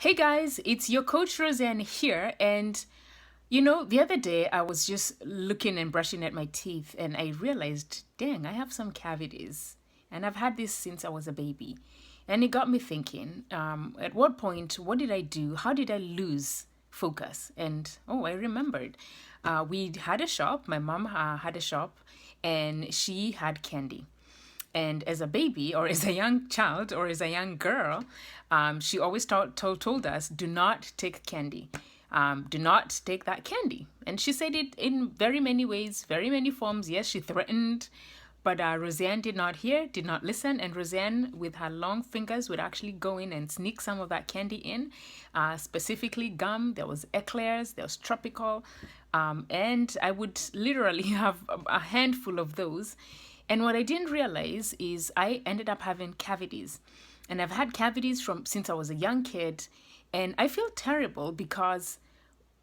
Hey guys, it's your coach Roseanne here. And the other day I was just looking and brushing at my teeth and I realized, dang, I have some cavities. And I've had this since I was a baby. And it got me thinking, at what point, what did I do? How did I lose focus? And oh, I remembered. We had a shop, my mom had a shop, and she had candy. And as a baby, or as a young child, or as a young girl, she always told us, do not take candy. Do not take that candy. And she said it in very many ways, very many forms. Yes, she threatened, but Roseanne did not hear, did not listen. And Roseanne, with her long fingers, would actually go in and sneak some of that candy in, specifically gum. There was eclairs, there was tropical. And I would literally have a handful of those. And what I didn't realize is I ended up having cavities. And I've had cavities from since I was a young kid. And I feel terrible because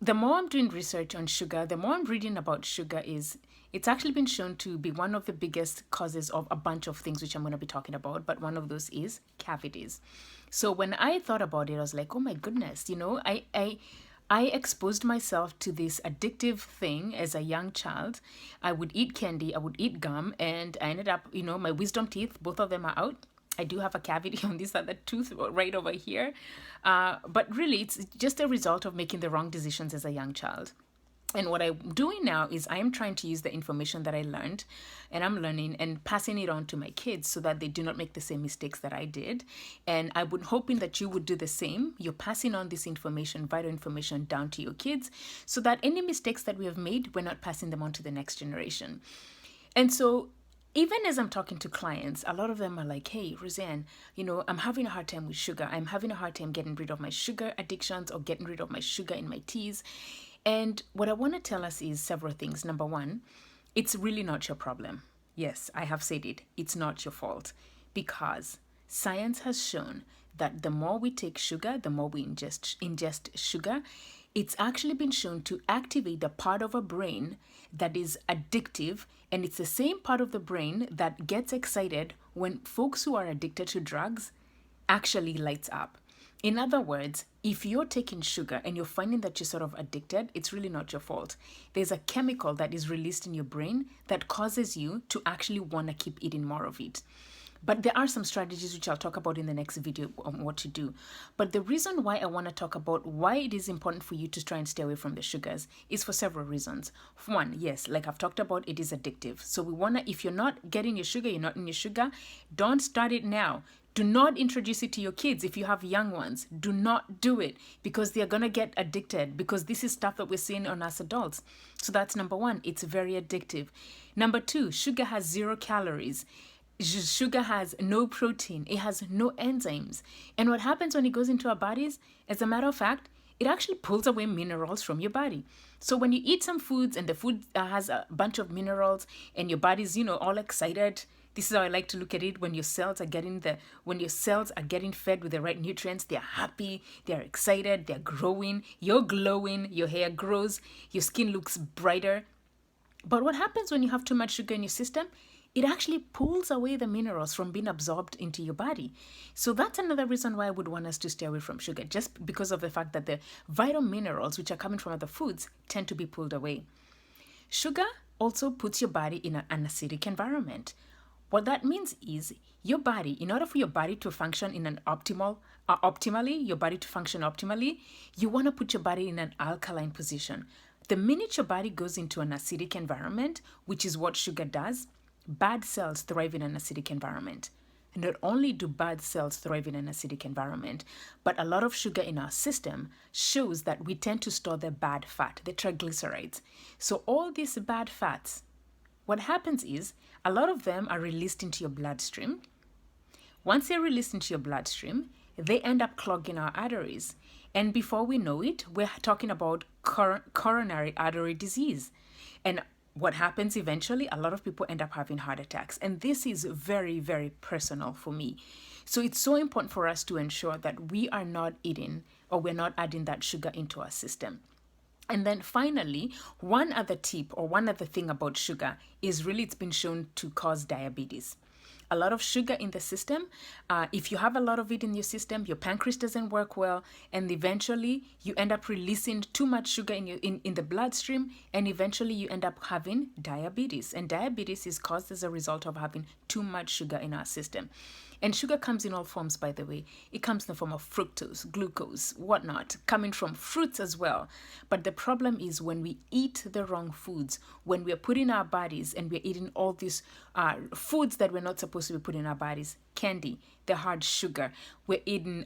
the more I'm doing research on sugar, the more I'm reading about sugar is it's actually been shown to be one of the biggest causes of a bunch of things which I'm going to be talking about, but one of those is cavities. So when I thought about it, I was like, oh my goodness, I exposed myself to this addictive thing as a young child. I would eat candy, I would eat gum, and I ended up, my wisdom teeth, both of them are out. I do have a cavity on this other tooth right over here. But really, it's just a result of making the wrong decisions as a young child. And what I'm doing now is I am trying to use the information that I learned and I'm learning and passing it on to my kids so that they do not make the same mistakes that I did. And I would hoping that you would do the same. You're passing on this information, vital information down to your kids so that any mistakes that we have made, we're not passing them on to the next generation. And so even as I'm talking to clients, a lot of them are like, hey, Roseanne, I'm having a hard time with sugar. I'm having a hard time getting rid of my sugar addictions or getting rid of my sugar in my teas. And what I want to tell us is several things. Number one, it's really not your problem. Yes, I have said it. It's not your fault because science has shown that the more we take sugar, the more we ingest sugar, it's actually been shown to activate the part of our brain that is addictive. And it's the same part of the brain that gets excited when folks who are addicted to drugs actually lights up. In other words, if you're taking sugar and you're finding that you're sort of addicted, it's really not your fault. There's a chemical that is released in your brain that causes you to actually want to keep eating more of it. But there are some strategies which I'll talk about in the next video on what to do. But the reason why I want to talk about why it is important for you to try and stay away from the sugars is for several reasons. One, yes, like I've talked about, it is addictive. So we want to, if you're not getting your sugar, you're not in your sugar, don't start it now. Do not introduce it to your kids if you have young ones. Do not do it because they're going to get addicted because this is stuff that we're seeing on us adults. So that's number one. It's very addictive. Number two, sugar has 0 calories. Sugar has no protein. It has no enzymes. And what happens when it goes into our bodies, as a matter of fact, it actually pulls away minerals from your body. So when you eat some foods and the food has a bunch of minerals and your body's, all excited, this is how I like to look at it. When your cells are getting fed with the right nutrients, they're happy, they're excited, they're growing, you're glowing, your hair grows, your skin looks brighter. But what happens when you have too much sugar in your system? It actually pulls away the minerals from being absorbed into your body. So that's another reason why I would want us to stay away from sugar, just because of the fact that the vital minerals, which are coming from other foods, tend to be pulled away. Sugar also puts your body in an acidic environment. What that means is your body, in order for your body to function in an optimally, you want to put your body in an alkaline position. The minute your body goes into an acidic environment, which is what sugar does, bad cells thrive in an acidic environment. And not only do bad cells thrive in an acidic environment, but a lot of sugar in our system shows that we tend to store the bad fat, the triglycerides. So all these bad fats, what happens is a lot of them are released into your bloodstream. Once they're released into your bloodstream, they end up clogging our arteries. And before we know it, we're talking about coronary artery disease. And what happens eventually, a lot of people end up having heart attacks. And this is very, very personal for me. So it's so important for us to ensure that we are not eating or we're not adding that sugar into our system. And then finally, one other tip or one other thing about sugar is really it's been shown to cause diabetes. a lot of sugar in the system. If you have a lot of it in your system, your pancreas doesn't work well, and eventually you end up releasing too much sugar in the bloodstream, and eventually you end up having diabetes. And diabetes is caused as a result of having too much sugar in our system. And sugar comes in all forms, by the way. It comes in the form of fructose, glucose, whatnot, coming from fruits as well. But the problem is when we eat the wrong foods, when we're putting our bodies and we're eating all these foods that we're not supposed to be putting in our bodies, candy, the hard sugar, we're eating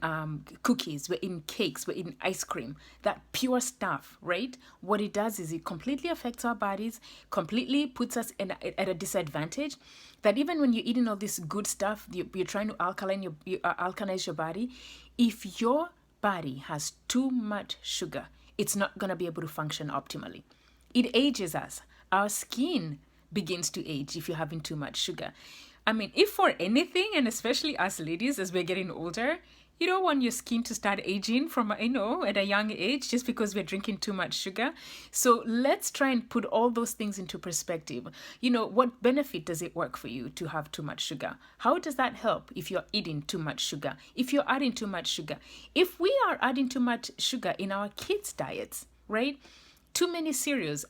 cookies, we're eating cakes, we're eating ice cream, that pure stuff, right? What it does is it completely affects our bodies, completely puts us at a disadvantage, that even when you're eating all this good stuff, you're trying to alkalize your body. If your body has too much sugar, it's not going to be able to function optimally. It ages us. Our skin begins to age if you're having too much sugar. I mean, if for anything, and especially us ladies as we're getting older, you don't want your skin to start aging from, at a young age just because we're drinking too much sugar. So let's try and put all those things into perspective. What benefit does it work for you to have too much sugar? How does that help if you're eating too much sugar? If you're adding too much sugar? If we are adding too much sugar in our kids' diets, right? Too many cereals.